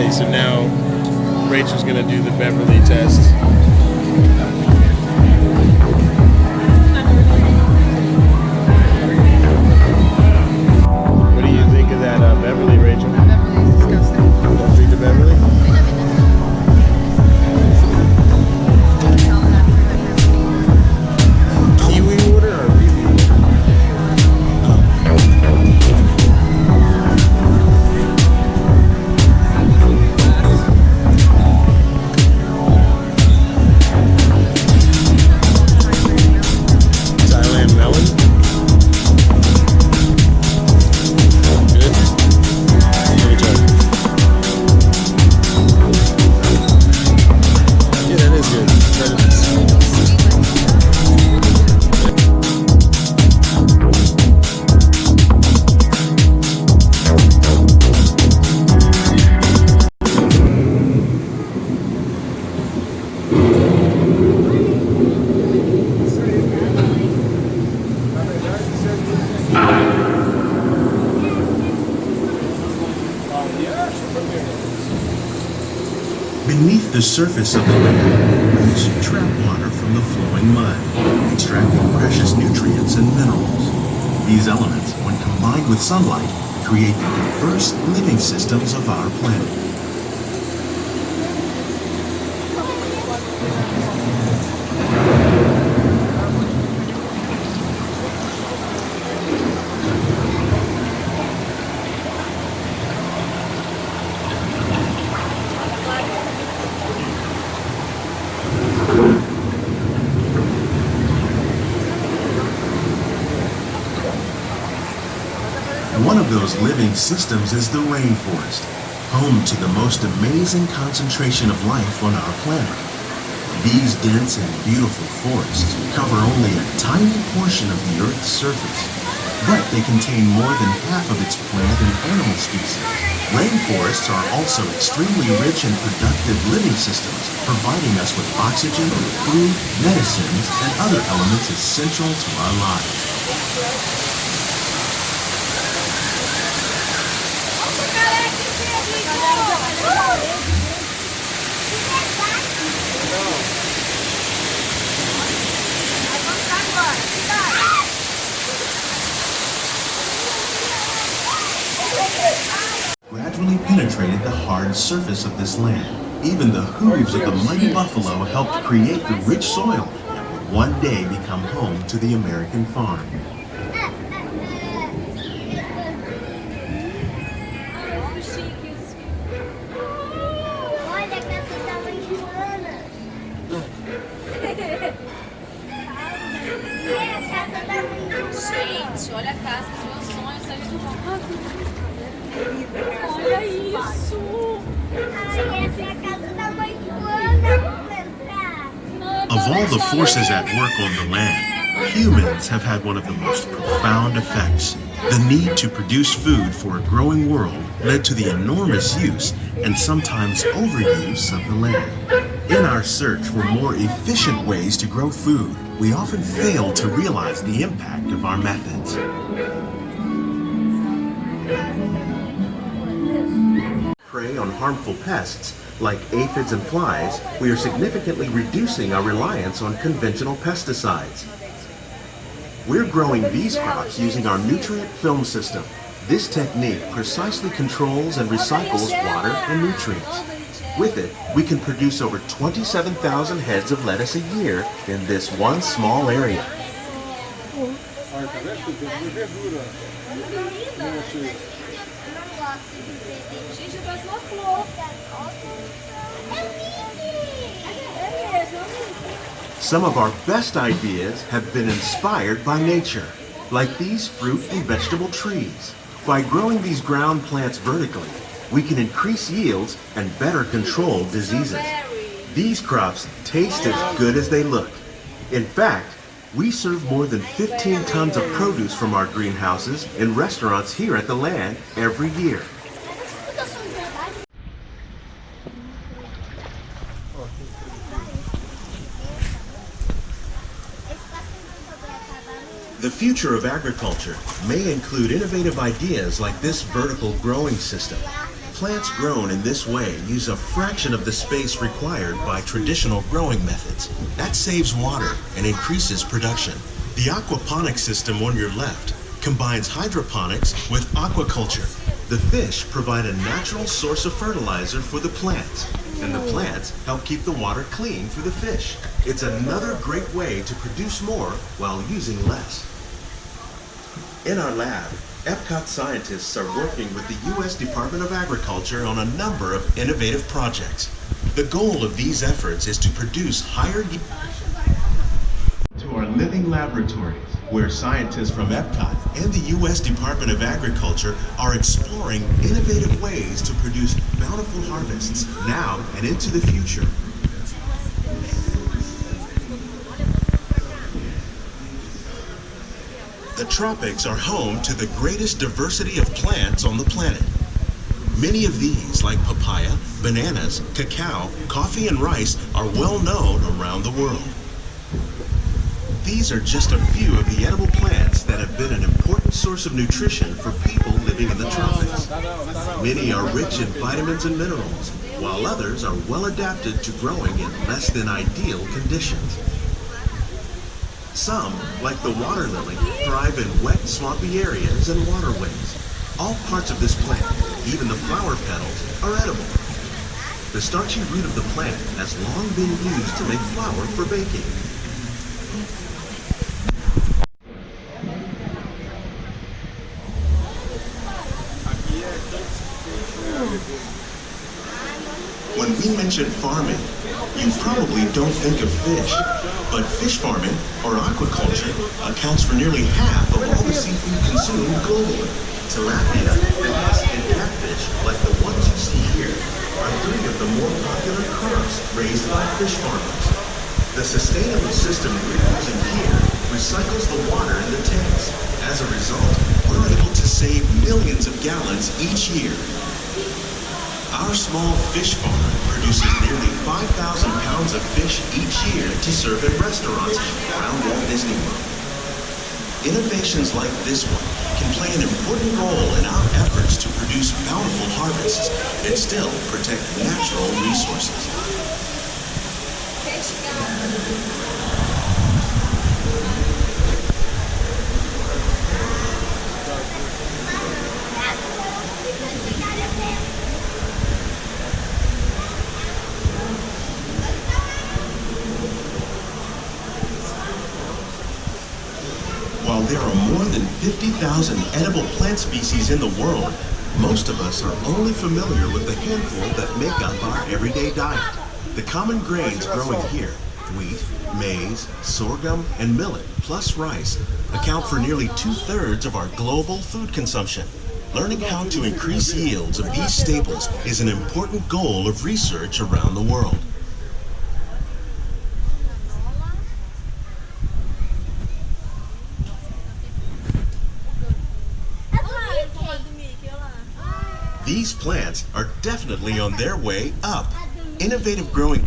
Okay, so now Rachel's gonna do the Beverly test. What do you think of that Beverly, Rachel? Beverly is disgusting. Don't drink the Beverly? Kiwi water or Vivi water? Thailand melon? Good? Let me try. Yeah, that is good. That is. Beneath the surface of the land, roots trap water from the flowing mud, extracting precious nutrients and minerals. These elements, when combined with sunlight, create the diverse living systems of our planet. One of those living systems is the rainforest, home to the most amazing concentration of life on our planet. These dense and beautiful forests cover only a tiny portion of the Earth's surface, but they contain more than half of its plant and animal species. Rainforests are also extremely rich and productive living systems, providing us with oxygen, food, medicines, and other elements essential to our lives. Gradually penetrated the hard surface of this land. Even the hooves of the mighty buffalo helped create the rich soil that would one day become home to the American farm. Gente, olha a casa dos meus sonhos ali do lado. Olha isso! Ai, essa é a casa da mãe Joana. Vamos entrar. Of all the forces at work on the land, humans have had one of the most profound effects. The need to produce food for a growing world led to the enormous use and sometimes overuse of the land. In our search for more efficient ways to grow food, we often fail to realize the impact of our methods. Prey on harmful pests like aphids and flies, we are significantly reducing our reliance on conventional pesticides. We're growing these crops using our nutrient film system. This technique precisely controls and recycles water and nutrients. With it, we can produce over 27,000 heads of lettuce a year in this one small area. Gente, parece uma flor. Some of our best ideas have been inspired by nature, like these fruit and vegetable trees. By growing these ground plants vertically, we can increase yields and better control diseases. These crops taste as good as they look. In fact, we serve more than 15 tons of produce from our greenhouses in restaurants here at the land every year. The future of agriculture may include innovative ideas like this vertical growing system. Plants grown in this way use a fraction of the space required by traditional growing methods. That saves water and increases production. The aquaponics system on your left combines hydroponics with aquaculture. The fish provide a natural source of fertilizer for the plants, and the plants help keep the water clean for the fish. It's another great way to produce more while using less. In our lab, Epcot scientists are working with the U.S. Department of Agriculture on a number of innovative projects. The goal of these efforts is to produce higher yield to our living laboratories, where scientists from Epcot and the U.S. Department of Agriculture are exploring innovative ways to produce bountiful harvests now and into the future. The tropics are home to the greatest diversity of plants on the planet. Many of these, like papaya, bananas, cacao, coffee, and rice, are well known around the world. These are just a few of the edible plants that have been an important source of nutrition for people living in the tropics. Many are rich in vitamins and minerals, while others are well adapted to growing in less than ideal conditions. Some, like the water lily, thrive in wet, swampy areas and waterways. All parts of this plant, even the flower petals, are edible. The starchy root of the plant has long been used to make flour for baking. When we mention farming, you probably don't think of fish, but fish farming, or aquaculture, accounts for nearly half of all the seafood consumed globally. Tilapia, bass, and catfish, like the ones you see here, are three of the more popular crops raised by fish farmers. The sustainable system we're using here recycles the water in the tanks. As a result, we're able to save millions of gallons each year. Our small fish farm produces nearly 5,000 pounds of fish each year to serve in restaurants around Walt Disney World. Innovations like this one can play an important role in our efforts to produce bountiful harvests and still protect natural resources. While there are more than 50,000 edible plant species in the world, most of us are only familiar with the handful that make up our everyday diet. The common grains growing here, wheat, maize, sorghum, and millet, plus rice, account for nearly 2/3 of our global food consumption. Learning how to increase yields of these staples is an important goal of research around the world. These plants are definitely on their way up. Innovative growing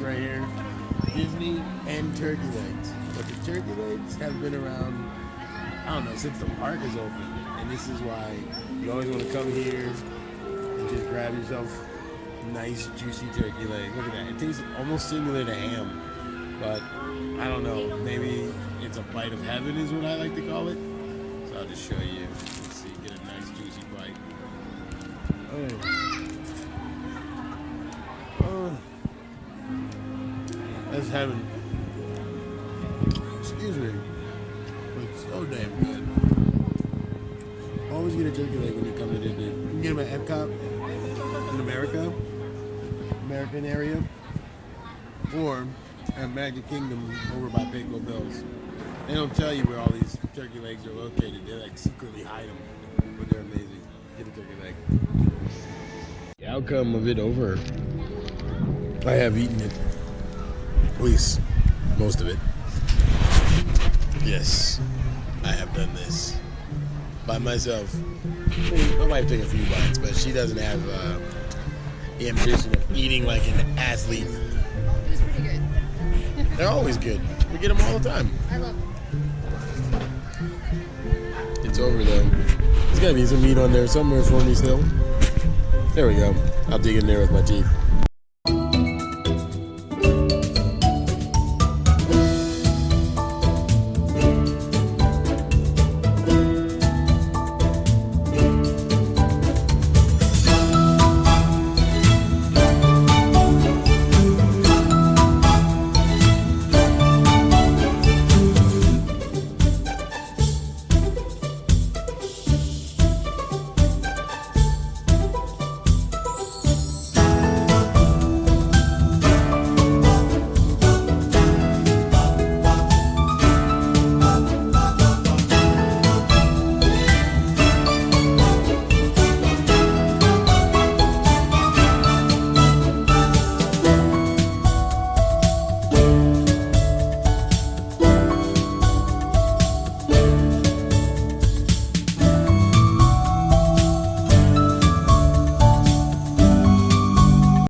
right here, Disney and turkey legs. But the turkey legs have been around, I don't know, since the park is open. And this is why you always want to come here and just grab yourself a nice juicy turkey leg. Look at that. It tastes almost similar to ham, but I don't know, maybe it's a bite of heaven is what I like to call it. So I'll just show you. Let's see, get a nice juicy bite. That's heaven. Excuse me. It's so damn good. Always get a turkey leg when you come to Disney. You can get them at Epcot in American area. Or at Magic Kingdom over by Pecos Bills. They don't tell you where all these turkey legs are located. They like secretly hide them, but they're amazing. Get a turkey leg. The outcome of it over. I have eaten it. At least most of it. Yes, I have done this by myself. My wife took a few bites, but she doesn't have the ambition of eating like an athlete. It was pretty good. They're always good. We get them all the time. I love it. It's over though. There's gotta be some meat on there somewhere for me still. There we go. I'll dig in there with my teeth.